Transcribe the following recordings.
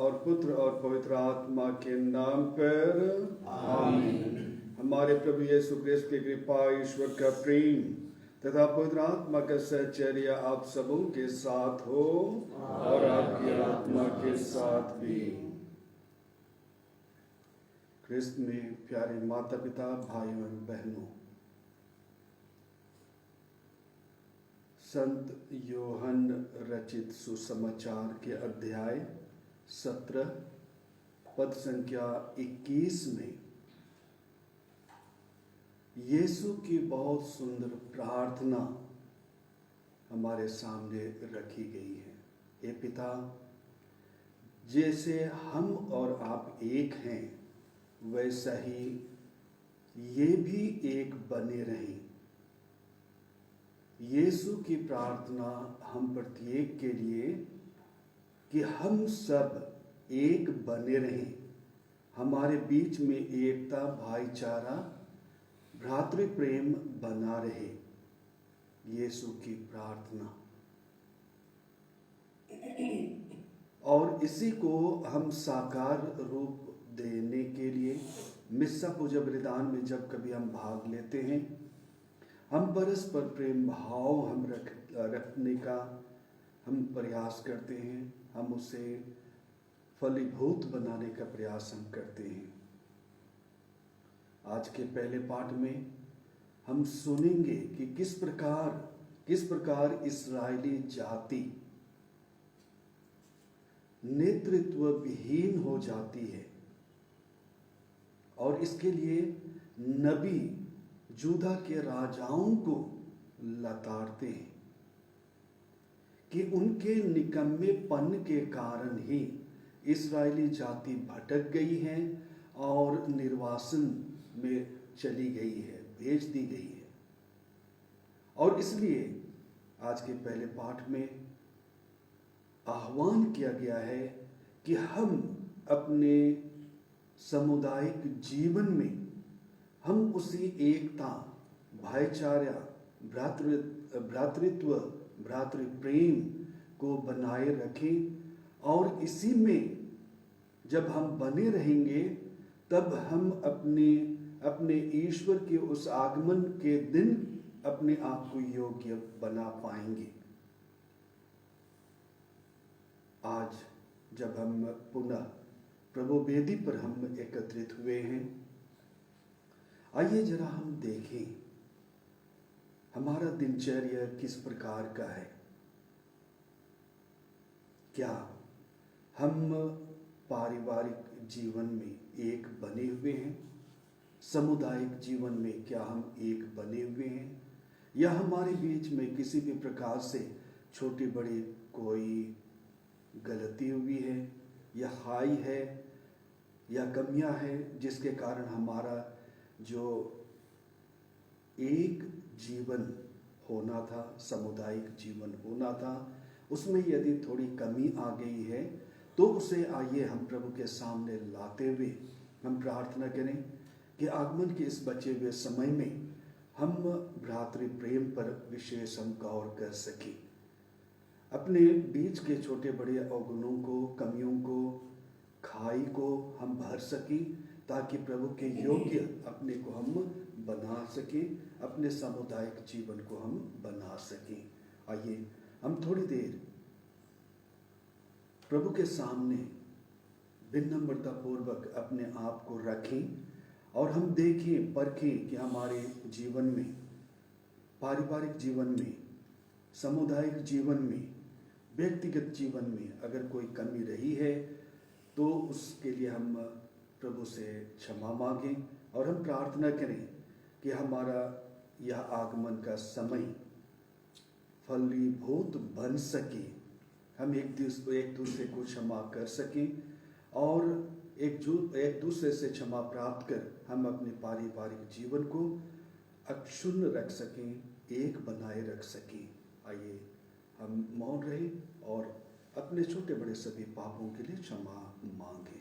और पुत्र और पवित्र आत्मा के नाम पर आमीन। हमारे प्रभु यीशु क्रिस्त की कृपा, ईश्वर का प्रेम तथा पवित्र आत्मा का सहचर्य आप सबों के साथ हो और आपकी आत्मा के साथ भी। क्रिस्त में प्यारे माता पिता, भाइयों एवं बहनों, संत योहन रचित सुसमाचार के अध्याय 17 पद संख्या 21 में यीशु की बहुत सुंदर प्रार्थना हमारे सामने रखी गई है। हे पिता, जैसे हम और आप एक हैं, वैसा ही ये भी एक बने रहें। यीशु की प्रार्थना हम प्रत्येक के लिए कि हम सब एक बने रहें, हमारे बीच में एकता, भाईचारा, भ्रातृ प्रेम बना रहे। यीशु की प्रार्थना, और इसी को हम साकार रूप देने के लिए मिस्सा पूजा बलिदान में जब कभी हम भाग लेते हैं, हम परस्पर प्रेम भाव हम रखने का हम प्रयास करते हैं, हम उसे फलीभूत बनाने का प्रयास हम करते हैं। आज के पहले पाठ में हम सुनेंगे कि किस प्रकार इस्राएली जाति नेतृत्व विहीन हो जाती है, और इसके लिए नबी जूदा के राजाओं को लताड़ते हैं कि उनके निकम्मेपन के कारण ही इस्राएली जाति भटक गई है और निर्वासन में चली गई है, भेज दी गई है। और इसलिए आज के पहले पाठ में आह्वान किया गया है कि हम अपने सामुदायिक जीवन में हम उसी एकता, भाईचारा, भ्रातृत्व, भ्रातृ प्रेम को बनाए रखें, और इसी में जब हम बने रहेंगे तब हम अपने ईश्वर के उस आगमन के दिन अपने आप को योग्य बना पाएंगे। आज जब हम पुनः प्रभु वेदी पर हम एकत्रित हुए हैं, आइए जरा हम देखें हमारा दिनचर्या किस प्रकार का है। क्या हम पारिवारिक जीवन में एक बने हुए हैं? सामुदायिक जीवन में क्या हम एक बने हुए हैं, या हमारे बीच में किसी भी प्रकार से छोटी बड़ी कोई गलती हुई है, या हाई है, या कमियां हैं, जिसके कारण हमारा जो एक जीवन होना था, सामुदायिक जीवन होना था, उसमें यदि थोड़ी कमी आ गई है, तो उसे आइए हम प्रभु के सामने लाते हुए हम प्रार्थना करें कि आगमन के इस बचे हुए समय में हम भ्रातृ प्रेम पर विशेष हम गौर कर सकें, अपने बीच के छोटे बड़े अवगुणों को, कमियों को, खाई को हम भर सकें, ताकि प्रभु के योग्य अपने को हम बना सकें, अपने सामुदायिक जीवन को हम बना सकें। आइए हम थोड़ी देर प्रभु के सामने विनम्रता पूर्वक अपने आप को रखें, और हम देखें, परखें कि हमारे जीवन में, पारिवारिक जीवन में, सामुदायिक जीवन में, व्यक्तिगत जीवन में अगर कोई कमी रही है तो उसके लिए हम प्रभु से क्षमा मांगें, और हम प्रार्थना करें कि हमारा यह आगमन का समय फलीभूत बन सके, हम एक दूसरे को क्षमा कर सकें, और एक दूसरे से क्षमा प्राप्त कर हम अपने पारिवारिक जीवन को अक्षुण्ण रख सकें, एक बनाए रख सकें। आइए हम मौन रहें और अपने छोटे बड़े सभी पापों के लिए क्षमा मांगें।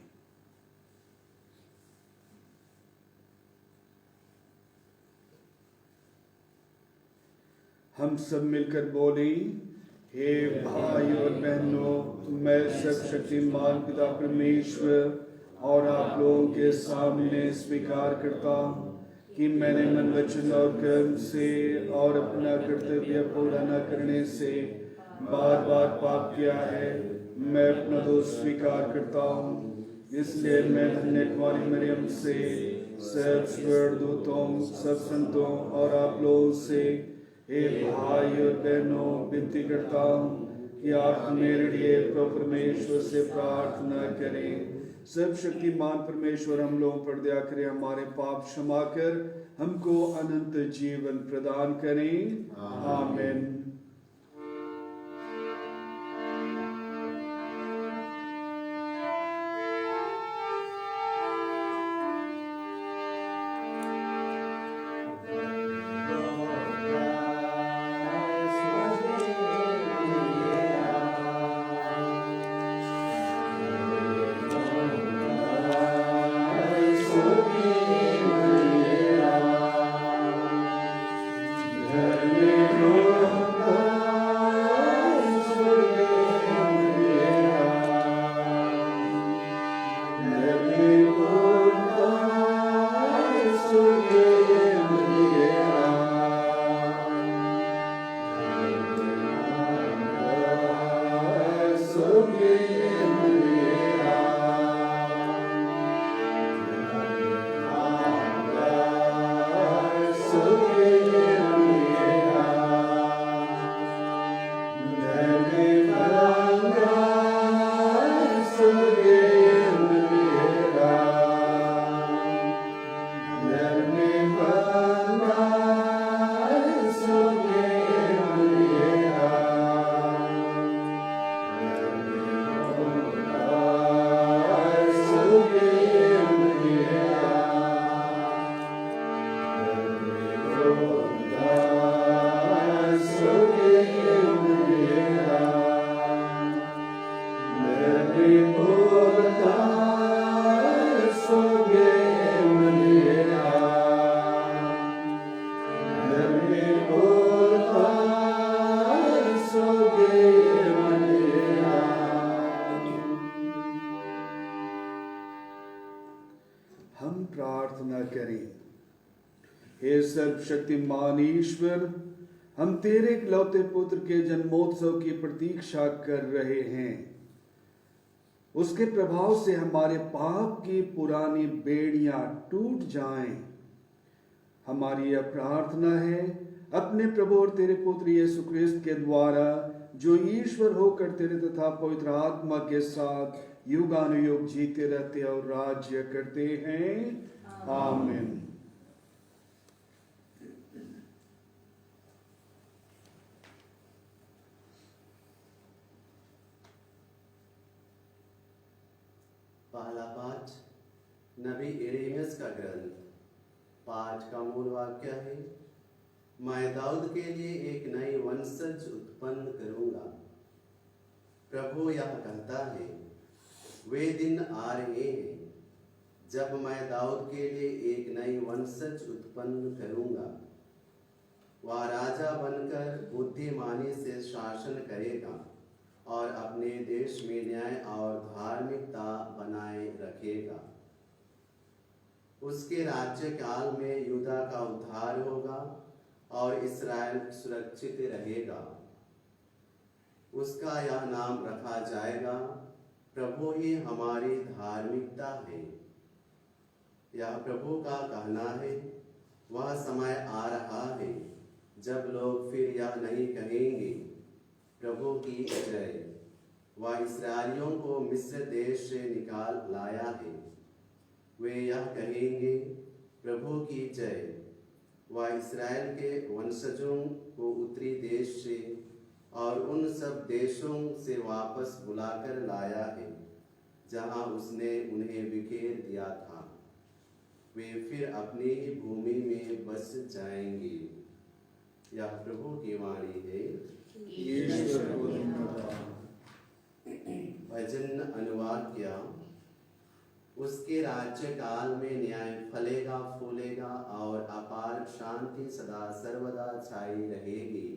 हम सब मिलकर बोलें, हे भाई और बहनों, मैं सर्वशक्तिमान पिता परमेश्वर और आप लोगों के सामने स्वीकार करता हूँ कि मैंने मन वचन और कर्म से और अपना कर्तव्य पूरा न करने से बार बार पाप किया है। मैं अपना दोष स्वीकार करता हूँ, इसलिए मैं धन्य कुमारी मरियम से, सब स्वर्गदूतों, सब संतों और आप लोगों से, हे भाई और बहनों, विनती करता हूँ कि आप मेरे लिए प्रभु परमेश्वर से प्रार्थना करें। सब शक्तिमान परमेश्वर हम लोगों पर दया करें, हमारे पाप क्षमा कर हमको अनंत जीवन प्रदान करें। आमीन। हम प्रार्थना करें। हे सर्वशक्तिमान ईश्वर, हम तेरे इकलौते पुत्र के जन्मोत्सव की प्रतीक्षा कर रहे हैं। उसके प्रभाव से हमारे पाप की पुरानी बेड़ियां टूट जाएं। हमारी यह प्रार्थना है अपने प्रभु और तेरे पुत्र यीशु ख्रिस्त के द्वारा, जो ईश्वर होकर तेरे तथा पवित्र आत्मा के साथ युगानुयुग जीते रहते और राज्य करते हैं। आमीन। पहला पाठ नबी यिर्मयाह का ग्रंथ। पाठ का मूल वाक्य है, मैं दाऊद के लिए एक नई वंशज उत्पन्न करूंगा। प्रभु यह कहता है, वे दिन आ रहे हैं जब मैं दाऊद के लिए एक नई वंशज उत्पन्न करूंगा। वह राजा बनकर बुद्धिमानी से शासन करेगा और अपने देश में न्याय और धार्मिकता बनाए रखेगा। उसके राज्य काल में यूदा का उद्धार होगा और इस्राएल सुरक्षित रहेगा। उसका यह नाम रखा जाएगा, प्रभु ही हमारी धार्मिकता है। यह प्रभु का कहना है, वह समय आ रहा है जब लोग फिर यह नहीं कहेंगे, प्रभु की जय। वह इस्राएलियों को मिस्र देश से निकाल लाया है। वे यह कहेंगे, प्रभु की जय। वह इस्राएल के वंशजों को उत्तरी देश से और उन सब देशों से वापस बुलाकर लाया है जहां उसने उन्हें बिखेर दिया था। वे फिर अपनी ही भूमि में बस जाएंगे। यह प्रभु की वाणी है। भजन अनुवाद किया। उसके राज्य काल में न्याय फलेगा फूलेगा और अपार शांति सदा सर्वदा छाई रहेगी।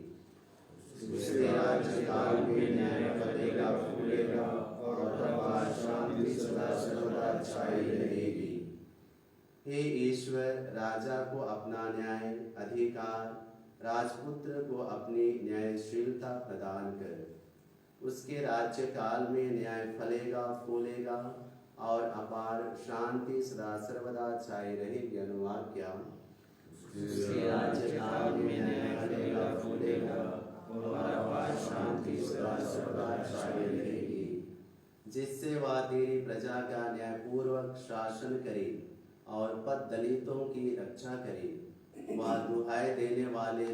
उसके राज्यकाल में न्याय फलेगा फूलेगा और अपार शांति सदा सर्वदा छाई रहेगी। हे ईश्वर, राजा को अपना न्याय अधिकार, राजपुत्र को अपनी न्यायशीलता प्रदान कर। उसके राज्य काल में न्याय फलेगा फूलेगा और अपार शांति सदा सर्वदा छाई रहेगी। अनुवाद क्या? उसके राज्य काल में न्याय फलेगा फूलेगा और अपार शांति सदा सर्वदा छाई रहेगी। जिससे वह तेरी प्रजा का न्यायपूर्वक शासन करे और पद दलितों की रक्षा करे। वह दुहाई देने वाले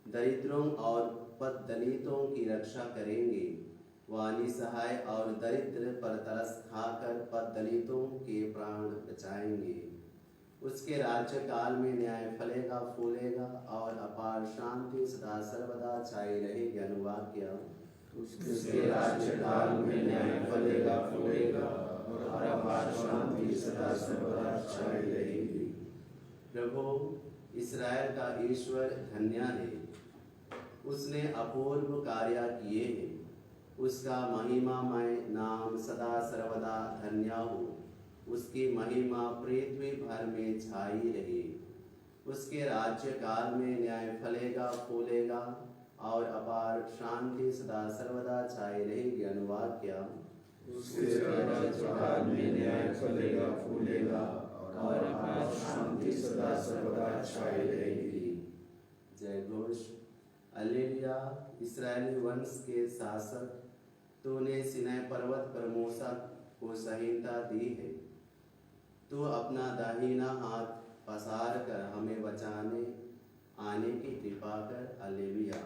दरिद्रों और पद दलितों की रक्षा करेंगे। वह निसहाय और दरिद्र पर तरस खाकर पद दलितों के प्राण बचाएंगे। उसके राज्य काल में न्याय फलेगा फूलेगा और अपार शांति सदा सर्वदा छाई रहेगी। अनुवाद किया? उसके राज्य काल में न्याय फलेगा फूलेगा और अपार शांति सदा सर्वदा छाई रहेगी। प्रभु इस्राएल का ईश्वर धन्य है, उसने अपूर्व कार्य किए हैं। उसका महिमामय नाम सदा सर्वदा धन्य हो। उसकी महिमा पृथ्वी भर में छाई रहे। उसके राज्य काल में न्याय फलेगा फूलेगा और अपार शांति सदा सर्वदा छाई रहेगी। अनुवाद क्या? उसके राज्य काल में न्याय फलेगा फूलेगा और अपार शांति सदा सर्वदा छाई रहेगी। जय घोष। हालेलुया। इस्राएली वंश के शासक, तूने सिनै पर्वत पर मूसा को संहिता दी है। तू अपना दाहिना हाथ पसार कर हमें बचाने आने की कृपा कर। हालेलुया।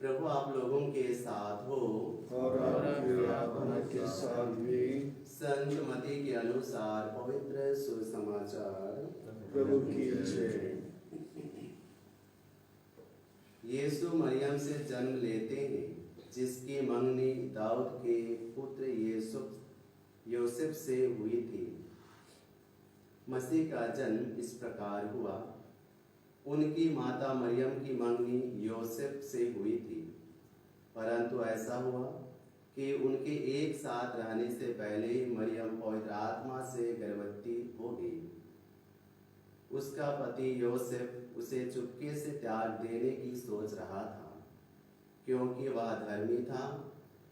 प्रभु आप लोगों के साथ हो और आपकी आत्मा के साथ भी। संत मती के अनुसार पवित्र सुसमाचार। प्रभु की जय। यीशु मरियम से जन्म लेते हैं, जिसकी मंगनी दाऊद के पुत्र योसेफ से हुई थी। मसीह का जन्म इस प्रकार हुआ। उनकी माता मरियम की मंगनी योसेफ से हुई थी, परंतु ऐसा हुआ कि उनके एक साथ रहने से पहले ही मरियम पवित्र आत्मा से गर्भवती हो गई। उसका पति योसेफ उसे चुपके से त्याग देने की सोच रहा था, क्योंकि वह धर्मी था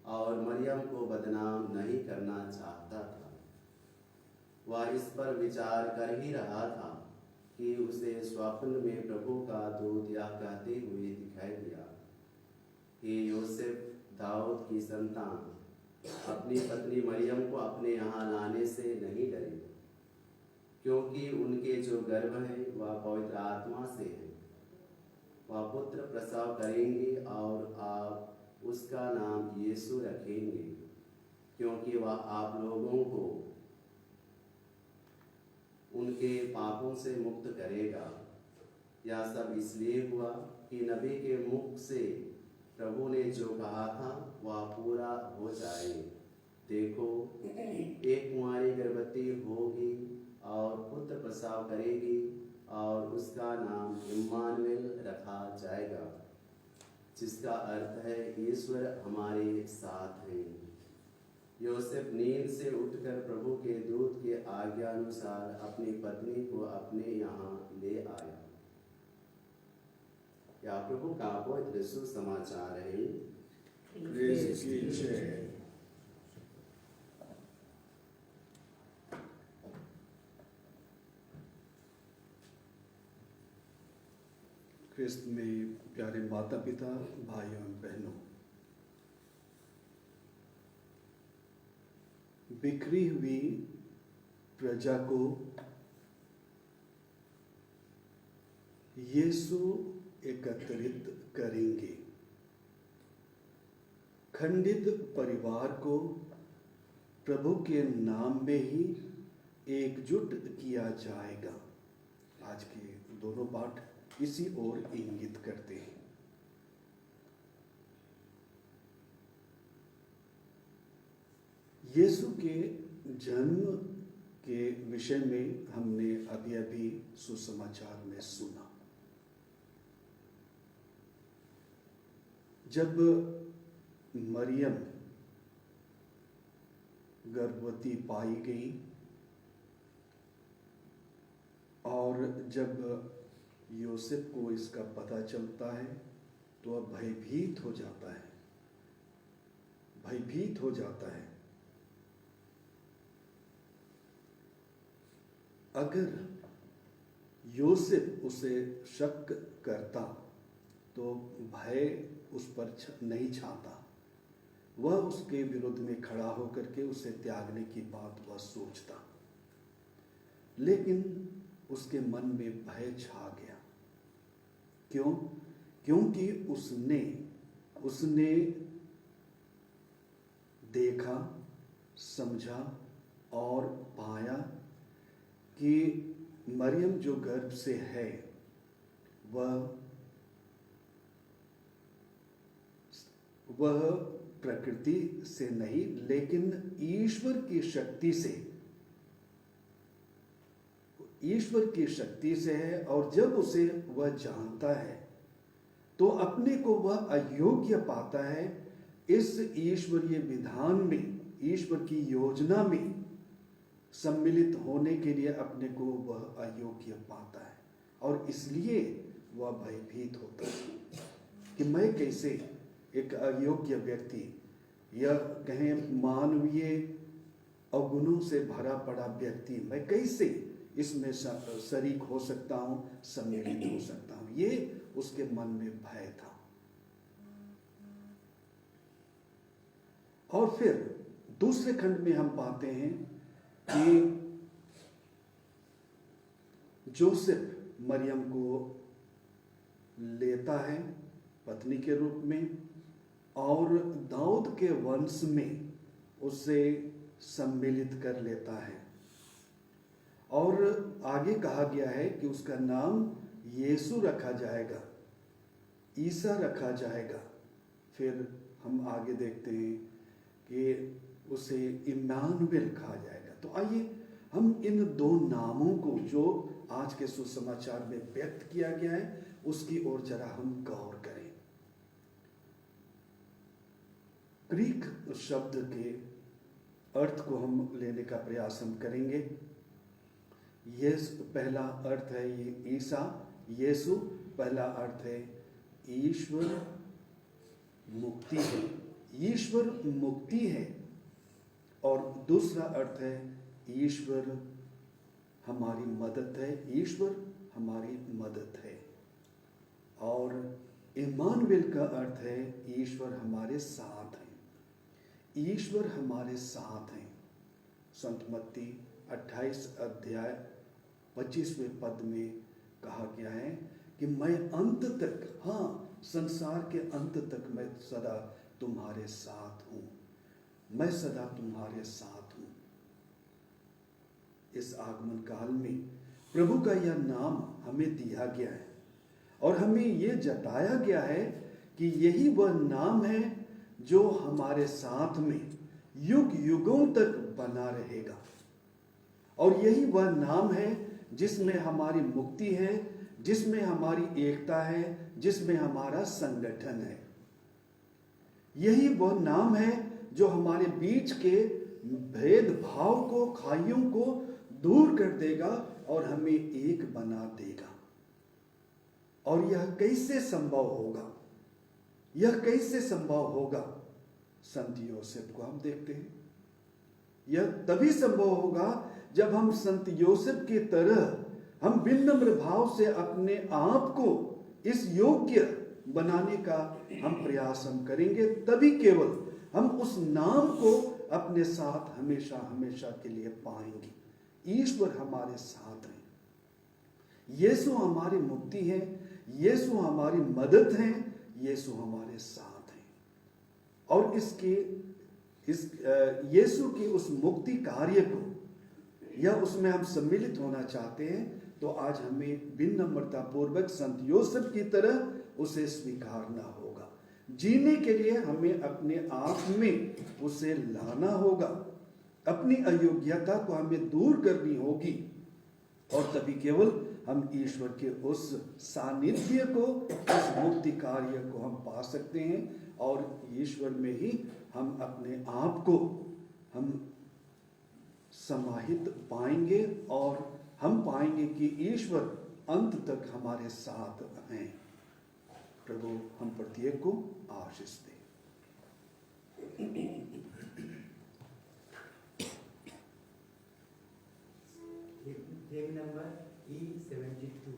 और मरियम को बदनाम नहीं करना चाहता था। वह इस पर विचार कर ही रहा था कि उसे स्वप्न में प्रभु का दूत यह कहते हुए दिखाई दिया, हे योसेफ, दाऊद की संतान, अपनी पत्नी मरियम को अपने यहाँ लाने से नहीं डरे, क्योंकि उनके जो गर्भ है वह पवित्र आत्मा से है। वह पुत्र प्रसव करेंगे और आप उसका नाम यीशु रखेंगे, क्योंकि वह आप लोगों को उनके पापों से मुक्त करेगा। यह सब इसलिए हुआ कि नबी के मुख से प्रभु ने जो कहा था वह पूरा हो जाए। देखो, एक कुंवारी गर्भवती होगी और पुत्र प्रसव करेगी और उसका नाम इम्मानुएल रखा जाएगा, जिसका अर्थ है ईश्वर हमारे साथ है। योसेफ नींद से उठकर प्रभु के दूत के आज्ञा अनुसार अपनी पत्नी को अपने यहाँ ले आया। या प्रभु का पवित्र सुसमाचार है। ख्रिस्त में प्यारे माता पिता, भाइयों एवं बहनों, बिखरी हुई प्रजा को यीशु एकत्रित करेंगे। खंडित परिवार को प्रभु के नाम में ही एकजुट किया जाएगा। आज के दोनों पाठ इसी ओर इंगित करते हैं। यीशु के जन्म के विषय में हमने अभी सुसमाचार में सुना। जब मरियम गर्भवती पाई गई और जब यूसुफ को इसका पता चलता है तो अब भयभीत हो जाता है, भयभीत हो जाता है। अगर यूसुफ उसे शक करता तो भय उस पर नहीं छाता, वह उसके विरुद्ध में खड़ा होकर के उसे त्यागने की बात वह सोचता, लेकिन उसके मन में भय छा गया। क्यों? क्योंकि उसने देखा, समझा और पाया कि मरियम जो गर्भ से है वह प्रकृति से नहीं लेकिन ईश्वर की शक्ति से है। और जब उसे वह जानता है तो अपने को वह अयोग्य पाता है। इस ईश्वरीय विधान में, ईश्वर की योजना में सम्मिलित होने के लिए अपने को वह अयोग्य पाता है और इसलिए वह भयभीत होता है कि मैं कैसे एक अयोग्य व्यक्ति या कहें मानवीय अवगुणों से भरा पड़ा व्यक्ति, मैं कैसे इसमें शरीक हो सकता हूं, सम्मिलित हो सकता हूं। ये उसके मन में भय था। और फिर दूसरे खंड में हम पाते हैं कि जोसेफ मरियम को लेता है पत्नी के रूप में और दाऊद के वंश में उसे सम्मिलित कर लेता है और आगे कहा गया है कि उसका नाम यीशु रखा जाएगा, ईसा रखा जाएगा। फिर हम आगे देखते हैं कि उसे इम्मानुएल कहा जाएगा। तो आइए हम इन दो नामों को जो आज के सुसमाचार में व्यक्त किया गया है उसकी ओर जरा हम गौर करें। ग्रीक शब्द के अर्थ को हम लेने का प्रयास हम करेंगे। ये पहला अर्थ है ये ईसा, यीशु पहला अर्थ है ईश्वर मुक्ति है, ईश्वर मुक्ति है। और दूसरा अर्थ है ईश्वर हमारी मदद है, ईश्वर हमारी मदद है। और इम्मानुएल का अर्थ है ईश्वर हमारे साथ है, ईश्वर हमारे साथ हैं। संत मत्ती 28 अध्याय 25वें पद में कहा गया है कि मैं अंत तक, हाँ संसार के अंत तक मैं सदा तुम्हारे साथ हूं, मैं सदा तुम्हारे साथ हूं। इस आगमन काल में प्रभु का यह नाम हमें दिया गया है और हमें यह जताया गया है कि यही वह नाम है जो हमारे साथ में युग युगों तक बना रहेगा। और यही वह नाम है जिसमें हमारी मुक्ति है, जिसमें हमारी एकता है, जिसमें हमारा संगठन है। यही वह नाम है जो हमारे बीच के भेदभाव को, खाइयों को दूर कर देगा और हमें एक बना देगा। और यह कैसे संभव होगा? यह कैसे संभव होगा? संत योसेफ को हम देखते हैं। यह तभी संभव होगा जब हम संत योसेफ की तरह हम विनम्र भाव से अपने आप को इस योग्य बनाने का हम प्रयास हम करेंगे। तभी केवल हम उस नाम को अपने साथ हमेशा हमेशा के लिए पाएंगे। ईश्वर हमारे साथ है, यीशु हमारी मुक्ति है, यीशु हमारी मदद है, यीशु हमारे साथ है। और यीशु के उस मुक्ति कार्य को या उसमें हम सम्मिलित होना चाहते हैं तो आज हमें विनम्रता पूर्वक संत योसेफ की तरह उसे स्वीकारना होगा। जीने के लिए हमें अपने आप में उसे लाना होगा, अपनी अयोग्यता को हमें दूर करनी होगी और तभी केवल हम ईश्वर के उस सानिध्य को, उस मुक्ति कार्य को हम पा सकते हैं और ईश्वर में ही हम अपने आप को हम समाहित पाएंगे और हम पाएंगे कि ईश्वर अंत तक हमारे साथ हैं। प्रभु हम प्रत्येक को आशीष दे। Hymn number E72.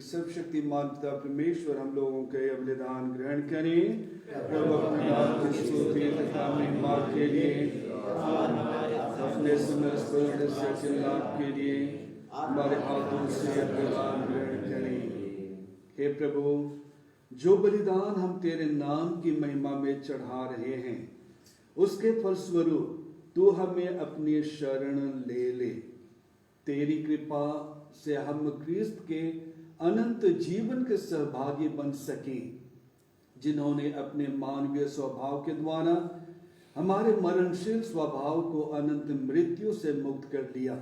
सर्वशक्तिमान पिता परमेश्वर हम लोगों के बलिदान ग्रहण करें। प्रभु अपने नाम की स्तुति तथा महिमा के लिए, अपने समस्त लाभ के लिए हमारे हाथों से बलिदान ग्रहण करें। हे प्रभु, जो बलिदान हम तेरे नाम की महिमा में चढ़ा रहे हैं, उसके फलस्वरूप तू हमें अपनी शरण ले ले। तेरी कृपा से हम क्रिस्त के अनंत जीवन के सहभागी बन सके, जिन्होंने अपने मानवीय स्वभाव के द्वारा हमारे मरणशील स्वभाव को अनंत मृत्यु से मुक्त कर लिया।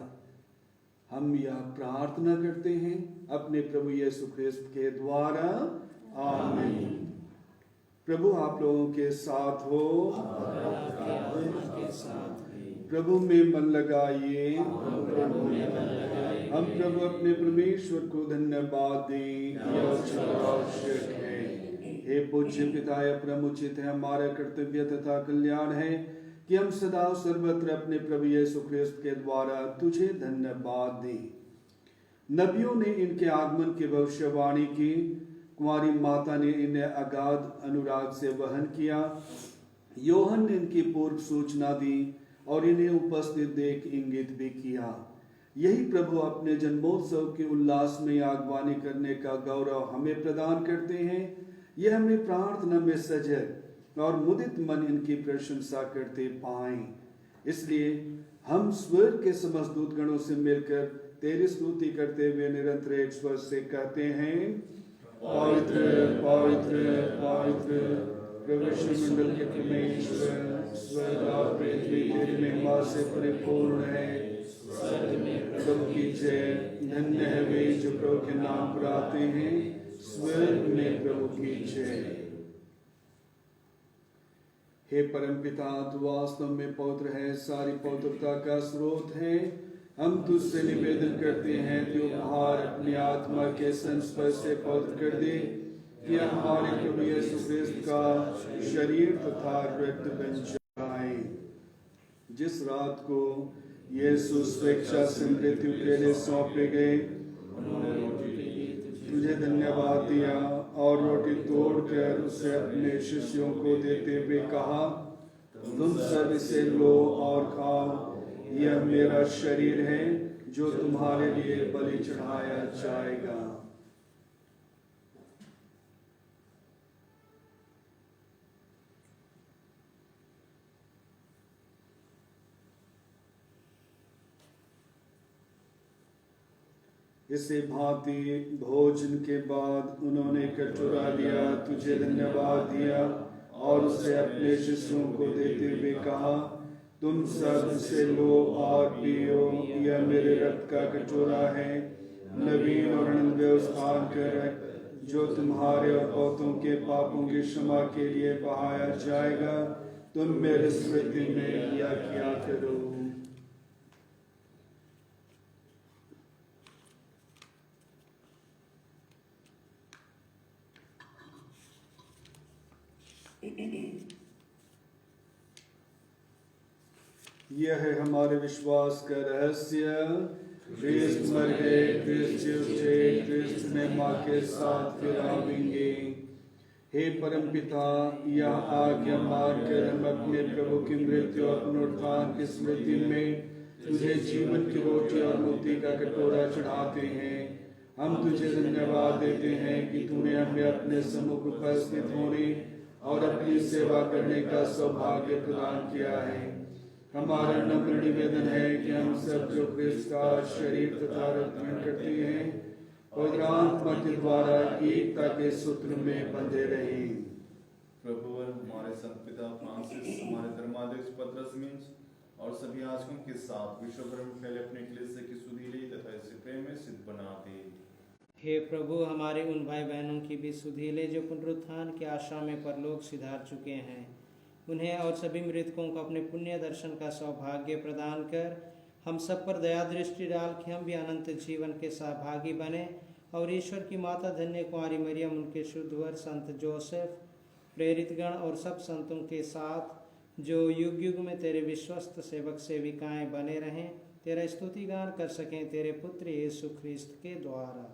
हम यह प्रार्थना करते हैं अपने प्रभु यीशु ख्रिस्त के द्वारा, आमीन। प्रभु आप लोगों के साथ हो। प्रभु में मन लगाइए। हम प्रभु अपने परमेश्वर को धन्यवाद दें, यह आवश्यक है। हे पूज्य पिता, प्रमुचित है, हमारा कर्तव्य तथा कल्याण है कि हम सदा सर्वत्र अपने प्रभु यीशु ख्रिस्त के द्वारा तुझे धन्यवाद दें। नबियों ने इनके आगमन की भविष्यवाणी की, कुमारी माता ने इन्हें अगाध अनुराग से वहन किया, योहन ने इनकी पूर्व सूचना दी और इन्हें उपस्थित देख इंगित भी किया। यही प्रभु अपने जन्मोत्सव के उल्लास में आगवानी करने का गौरव हमें प्रदान करते हैं। यह हमें प्रार्थना में सजग और मुदित मन इनकी प्रशंसा करते पाएं। इसलिए हम स्वर्ग के समस्त दूतगणों से मिलकर तेरी स्तुति करते हुए निरंतर एक स्वर से कहते हैं, पवित्र पवित्र पवित्र प्रभु मंडल के परमेश्वर, स्वर्ग और पृथ्वी तेरी महिमा से परिपूर्ण है। प्रभु की जय। धन्य है वे जो प्रभु के नाम पर आते हैं, स्वर्ग में प्रभु की जय। हे परमपिता, तू वास्तव में पवित्र है, सारी पवित्रता का स्रोत है। हम तुझसे निवेदन करते हैं कि उपहार अपनी आत्मा के संस्पर्श से पवित्र कर दे, कि हमारे प्रभु यीशु ख्रिस्त का शरीर तथा रक्त बन जाए। जिस रात को यीशु स्वेच्छा से मृत्यु के लिए सौंपे गए, तुझे धन्यवाद दिया और रोटी तोड़कर उसे अपने शिष्यों को देते हुए कहा, तुम सब इसे लो और खाओ, यह मेरा शरीर है जो तुम्हारे लिए बलि चढ़ाया जाएगा। इसे भांति भोजन के बाद उन्होंने कटोरा लिया, तुझे धन्यवाद दिया और उसे अपने शिष्यों को देते हुए कहा, तुम सब से लो और पियो, यह मेरे रक्त का कटोरा है, नवीन और अनंत व्यवस्था कर जो तुम्हारे और बहुतों के पापों की क्षमा के लिए बहाया जाएगा। तुम मेरे स्मृति में यह किया करो। यह है हमारे विश्वास का रहस्य, ख्रिस्त मर गए, ख्रिस्त जी उठे, ख्रिस्त में मां के साथ फिर आवेंगे। हे परम पिता, यह आज्ञा मानकर हम अपने प्रभु की मृत्यु और पुनरुत्थान की स्मृति में तुझे जीवन की रोटी और मुक्ति का कटोरा चढ़ाते हैं। हम तुझे धन्यवाद देते हैं कि तूने हमें अपने सम्मुख उपस्थित होने और अपनी सेवा करने का सौभाग्य प्रदान किया है। हमारा नम्र निवेदन है कि हम सब जो ख्रिस्त का शरीर तथा रक्त ग्रहण करते हैं, पवित्र आत्मा के द्वारा एकता के सूत्र में बंधे रहें। प्रभु हमारे संत पिता फ्रांसिस, हमारे धर्माध्यक्ष पत्रस और सभी याजकों के साथ विश्व भर में फैले अपने कलीसिया की सुधीली तथा इसे प्रेम में सिद्ध बना दे। हे प्रभु, हमारे उन भाई बहनों की भी सुधीले जो पुनरुत्थान की आशा में परलोक सिधार चुके हैं, उन्हें और सभी मृतकों को अपने पुण्य दर्शन का सौभाग्य प्रदान कर हम सब पर दया दृष्टि डाल कि हम भी अनंत जीवन के सहभागी बने और ईश्वर की माता धन्य कुमारी मरियम, उनके शुद्ध वर संत जोसेफ, प्रेरितगण और सब संतों के साथ जो युग युग में तेरे विश्वस्त सेवक सेविकाएं बने रहें, तेरा स्तुति गान कर सकें तेरे पुत्र यीशु ख्रिस्त के द्वारा।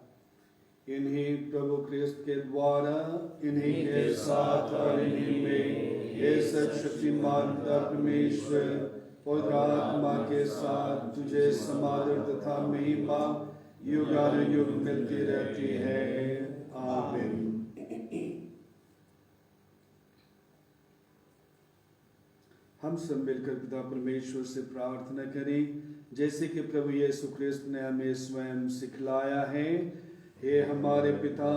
इन्हीं प्रभु ख्रिस्त के द्वारा, इन्हीं के साथ और इन्हीं में ये सर्वशक्तिमान पिता परमेश्वर पवित्र आत्मा के साथ तुझे समादर तथा महिमा युगानुयुग मिलती रहती है। आमीन। हम सब मिलकर पिता परमेश्वर से प्रार्थना करें, जैसे कि प्रभु यीशु ख्रिस्त ने हमें स्वयं सिखलाया है। हे हमारे पिता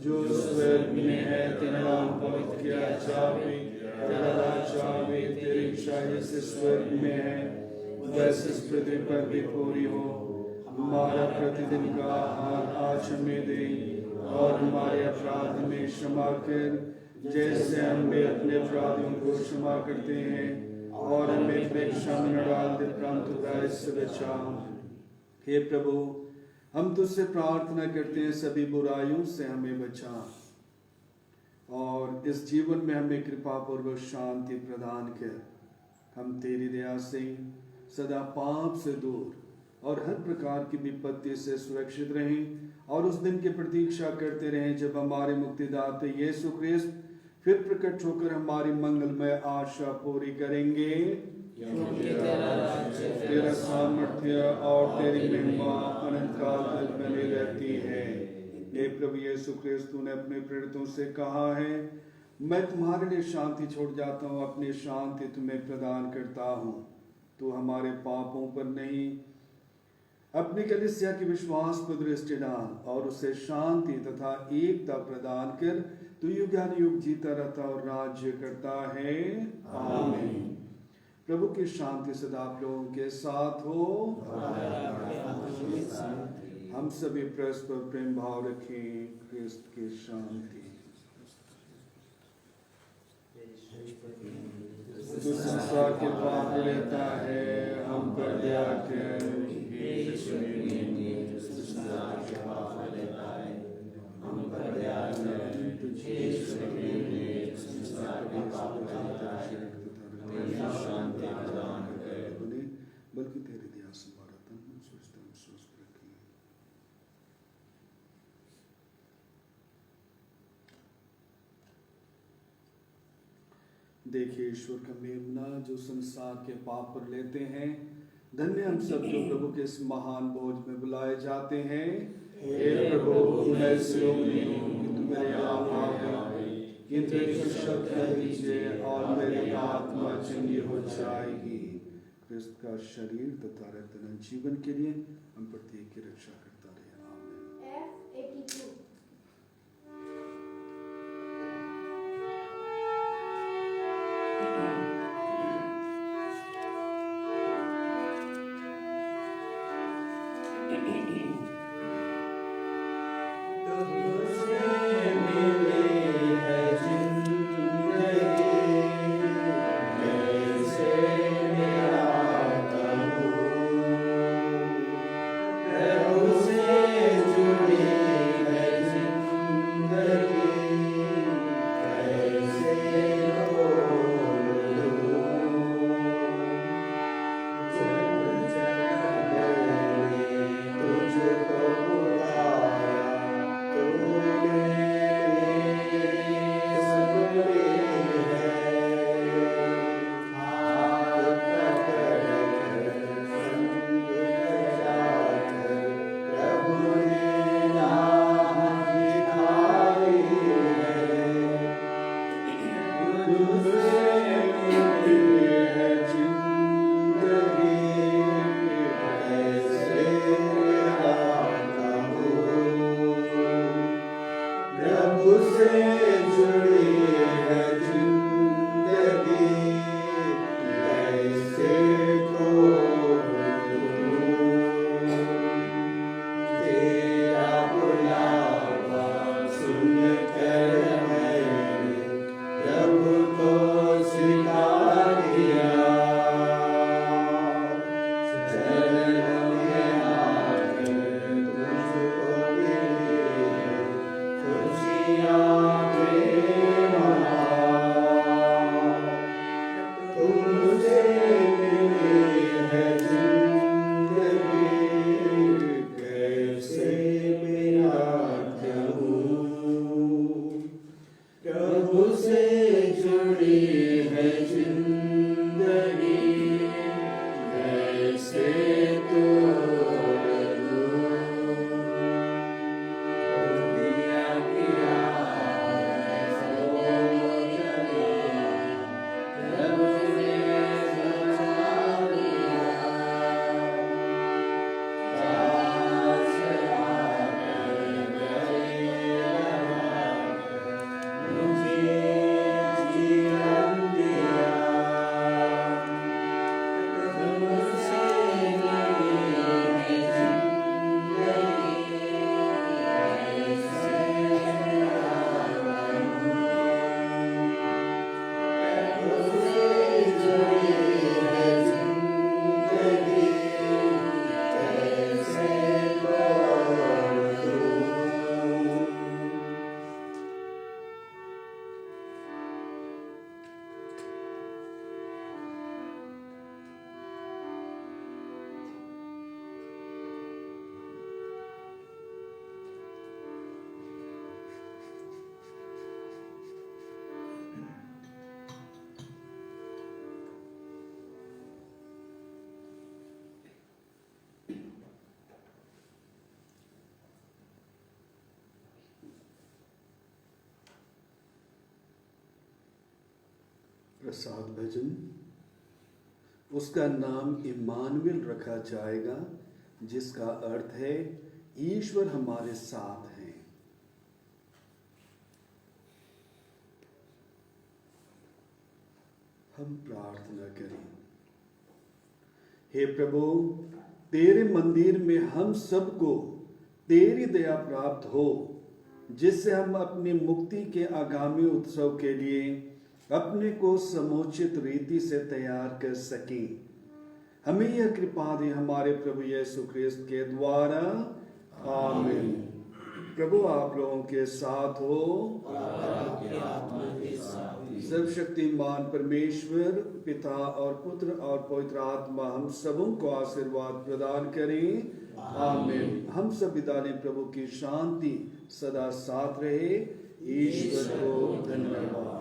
जो स्वर्ग में है, तेरा नाम पवित्र किया जावे, तेरा राज्य आवे, तेरी इच्छा जैसे स्वर्ग में है वैसे इस पृथ्वी पर भी पूरी हो। हमारा प्रतिदिन का आहार आज हमें दे और हमारे अपराध में क्षमा कर, जैसे हम भी अपने अपराधियों को क्षमा करते हैं, और हमें परीक्षा में न डाल दे परंतु बुराई से बचा। हे प्रभु, हम तुझसे प्रार्थना करते हैं, सभी बुराइयों से हमें बचा और इस जीवन में हमें कृपा पूर्वक शांति प्रदान कर। हम तेरी दया से सदा पाप से दूर और हर प्रकार की विपत्ति से सुरक्षित रहें और उस दिन की प्रतीक्षा करते रहें जब हमारे मुक्तिदाता यीशु ख्रिस्त फिर प्रकट होकर हमारी मंगलमय आशा पूरी करेंगे। तेरा सामर्थ्य और तेरी महिमा अनंत काल तक बनी रहती है। हे प्रभु यीशु ख्रिस्त, तूने अपने प्रेरितों से कहा है, मैं तुम्हारे लिए शांति छोड़ जाता हूँ, अपनी शांति तुम्हें प्रदान करता हूँ। तू हमारे पापों पर नहीं, अपनी कलीसिया के विश्वास पर दृष्टि डाल और उसे शांति तथा एकता प्रदान कर। तू युगानुयुग जीता रहता और राज्य करता है। आमीन। प्रभु की शांति सदा आप लोगों के साथ हो। हम सभी परस्पर प्रेम भाव रखें। ख्रिस्त की शांति। जो संसार के पाप लेता है, हम पर दया कर। बल्कि तेरे दया से हमारा तन मन स्वस्थ रखी। देखिए ईश्वर का मेमना जो संसार के पाप पर लेते हैं। धन्य हम सब जो प्रभु के इस महान भोज में बुलाए जाते हैं। हे प्रभु, मैं ऐसे योग नहीं हूँ कि तुम मेरे यहाँ आओगे, किंतु एक शब्द कह दीजिए और मेरी आत्मा चंगी हो जाएगी। ख्रिस्त का शरीर तथा रक्त जीवन के लिए हम प्रत्येक की रक्षा करता रहे। आमीन। प्रसाद भजन, उसका नाम इम्मानुएल रखा जाएगा, जिसका अर्थ है ईश्वर हमारे साथ हैं। हम प्रार्थना करें। हे प्रभु, तेरे मंदिर में हम सबको तेरी दया प्राप्त हो, जिससे हम अपनी मुक्ति के आगामी उत्सव के लिए अपने को समुचित रीति से तैयार कर सकें। हमें यह कृपा दे हमारे प्रभु यीशु ख्रिस्त के द्वारा, आमीन। प्रभु आप लोगों के साथ हो, सर्वशक्तिमान परमेश्वर पिता और पुत्र और पवित्र आत्मा हम सबों को आशीर्वाद प्रदान करें, आमीन। हम सब विदा लें। प्रभु की शांति सदा साथ रहे। ईश्वर को धन्यवाद।